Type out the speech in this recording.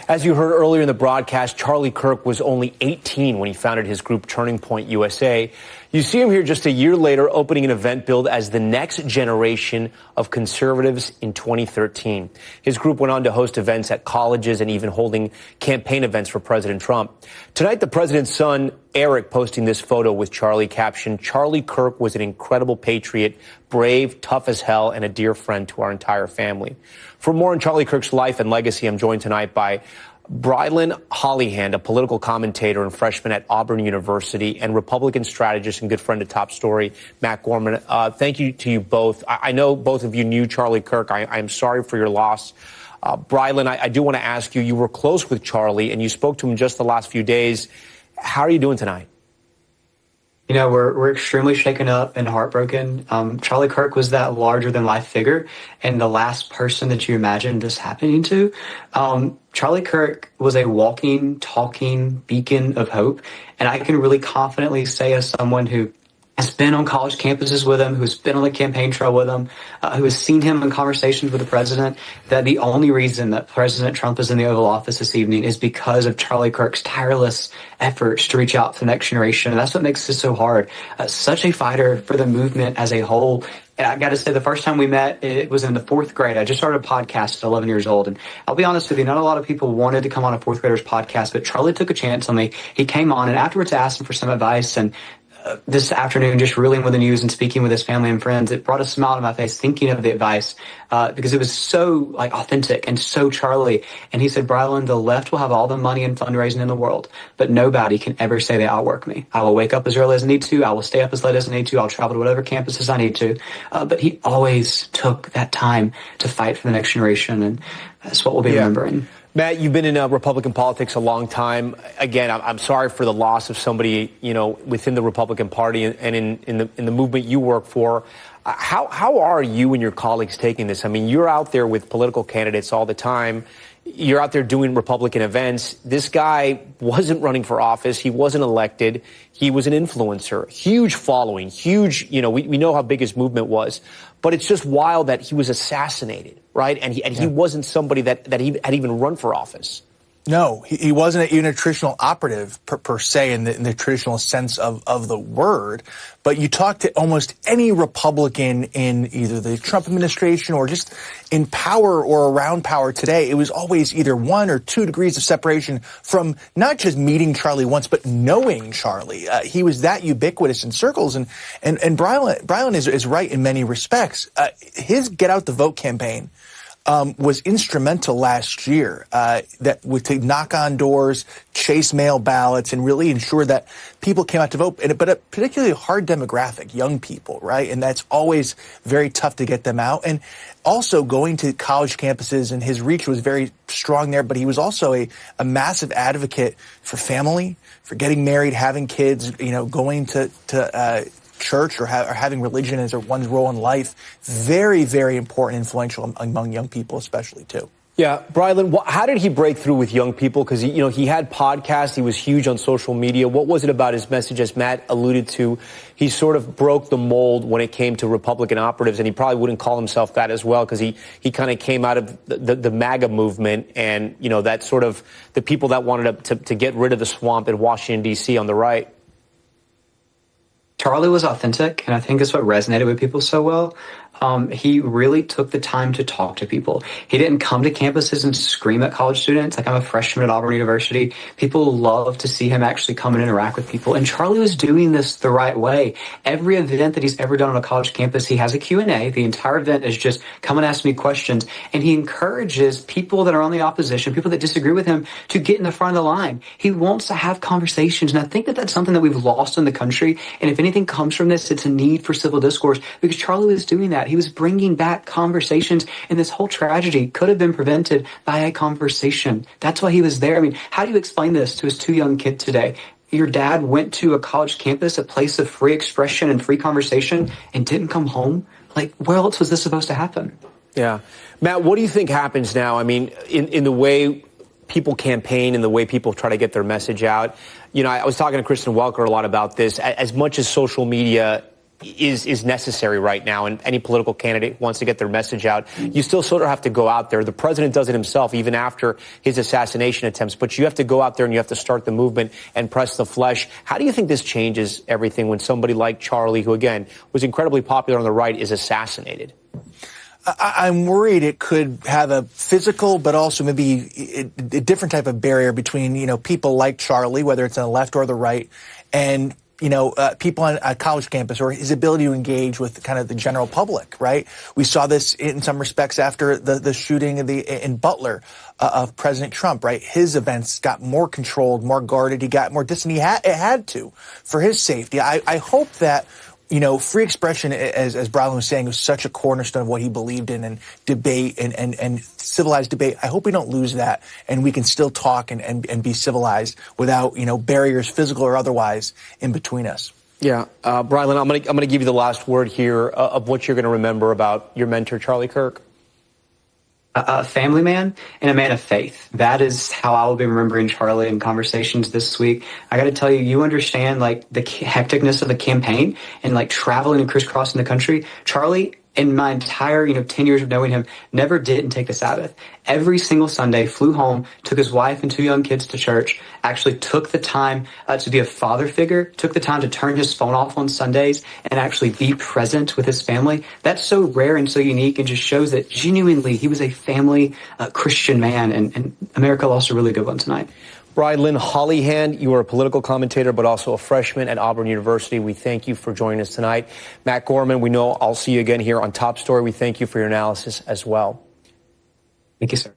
As you heard earlier in the broadcast, Charlie Kirk was only 18 when he founded his group Turning Point USA. You see him here just a year later opening an event billed as the next generation of conservatives in 2013. His group went on to host events at colleges and even holding campaign events for President Trump. Tonight, the president's son, Eric, posting this photo with Charlie captioned, "Charlie Kirk was an incredible patriot, brave, tough as hell, and a dear friend to our entire family." For more on Charlie Kirk's life and legacy, I'm joined tonight by Brilyn Hollyhand, a political commentator and freshman at Auburn University, and Republican strategist and good friend of Top Story, Matt Gorman. Thank you to you both. I know both of you knew Charlie Kirk. I'm sorry for your loss. Brilyn, I do want to ask you, you were close with Charlie, and you spoke to him just the last few days. How are you doing tonight? You know, we're extremely shaken up and heartbroken. Charlie Kirk was that larger-than-life figure and the last person that you imagined this happening to. Charlie Kirk was a walking, talking beacon of hope, and I can really confidently say, as someone who has been on college campuses with him, who's been on the campaign trail with him, who has seen him in conversations with the president, that the only reason that President Trump is in the Oval Office this evening is because of Charlie Kirk's tireless efforts to reach out to the next generation. And that's what makes this so hard. Such a fighter for the movement as a whole. And I got to say, the first time we met, it was in the fourth grade. I just started a podcast at 11 years old. And I'll be honest with you, not a lot of people wanted to come on a fourth grader's podcast, but Charlie took a chance on me. He came on, and afterwards I asked him for some advice. And this afternoon, just reeling with the news and speaking with his family and friends, it brought a smile to my face thinking of the advice because it was so authentic and so Charlie. And he said, "Brilyn, the left will have all the money and fundraising in the world, but nobody can ever say they outwork me. I will wake up as early as I need to. I will stay up as late as I need to. I'll travel to whatever campuses I need to." But he always took that time to fight for the next generation, and that's what we'll be remembering. Matt, you've been in Republican politics a long time. Again, I'm sorry for the loss of somebody, within the Republican Party and in the movement you work for. How are you and your colleagues taking this? I mean, you're out there with political candidates all the time. You're out there doing Republican events. This guy wasn't running for office. He wasn't elected. He was an influencer, huge following, huge, we know how big his movement was. But it's just wild that he was assassinated, right? And he wasn't somebody that he had even run for office. No, he wasn't even a traditional operative per se in the traditional sense of the word. But you talk to almost any Republican in either the Trump administration or just in power or around power today, it was always either 1 or 2 degrees of separation from not just meeting Charlie once, but knowing Charlie. He was that ubiquitous in circles. And Brilyn is right in many respects. His Get Out the Vote campaign was instrumental last year to knock on doors, chase mail ballots, and really ensure that people came out to vote. But a particularly hard demographic, young people, right? And that's always very tough to get them out. And also going to college campuses, and his reach was very strong there. But he was also a massive advocate for family, for getting married, having kids, going to church or having religion as one's role in life. Very, very important, influential among young people, especially too. Yeah, Brilyn, how did he break through with young people? Because he had podcasts, he was huge on social media. What was it about his message, as Matt alluded to? He sort of broke the mold when it came to Republican operatives, and he probably wouldn't call himself that as well, because he kind of came out of the MAGA movement and that sort of the people that wanted to get rid of the swamp in Washington D.C. on the right. Charlie was authentic, and I think that's what resonated with people so well. He really took the time to talk to people. He didn't come to campuses and scream at college students. Like, I'm a freshman at Auburn University. People love to see him actually come and interact with people. And Charlie was doing this the right way. Every event that he's ever done on a college campus, he has a Q&A. The entire event is just come and ask me questions. And he encourages people that are on the opposition, people that disagree with him, to get in the front of the line. He wants to have conversations. And I think that that's something that we've lost in the country. And if anything comes from this, it's a need for civil discourse, because Charlie was doing that. He was bringing back conversations, and this whole tragedy could have been prevented by a conversation. That's why he was there. I mean, how do you explain this to his 2 young kids today? Your dad went to a college campus, a place of free expression and free conversation, and didn't come home? Like, where else was this supposed to happen? Yeah. Matt, what do you think happens now? I mean, in the way people campaign and the way people try to get their message out. I was talking to Kristen Welker a lot about this. As much as social media is necessary right now, and any political candidate wants to get their message out, you still sort of have to go out there. The president does it himself, even after his assassination attempts, but you have to go out there and you have to start the movement and press the flesh. How do you think this changes everything when somebody like Charlie, who again was incredibly popular on the right, is assassinated? I'm worried it could have a physical, but also maybe a different type of barrier between, people like Charlie, whether it's on the left or the right, and people on a college campus, or his ability to engage with kind of the general public, right? We saw this in some respects after the shooting in Butler of President Trump, right? His events got more controlled, more guarded. He got more distant. It had to for his safety. I hope that free expression, as Brilyn was saying, was such a cornerstone of what he believed in, and debate and civilized debate. I hope we don't lose that, and we can still talk and be civilized without, barriers, physical or otherwise, in between us. Yeah. Brilyn, I'm gonna give you the last word here of what you're going to remember about your mentor, Charlie Kirk. A family man and a man of faith. That is how I will be remembering Charlie in conversations this week. I got to tell you, you understand the hecticness of the campaign and traveling and crisscrossing the country. Charlie, in my entire 10 years of knowing him, never didn't take the Sabbath. Every single Sunday, flew home, took his wife and 2 young kids to church, actually took the time to be a father figure, took the time to turn his phone off on Sundays and actually be present with his family. That's so rare and so unique, and just shows that genuinely he was a family Christian man, and America lost a really good one tonight. Brilyn Hollyhand, you are a political commentator, but also a freshman at Auburn University. We thank you for joining us tonight. Matt Gorman, we know I'll see you again here on Top Story. We thank you for your analysis as well. Thank you, sir.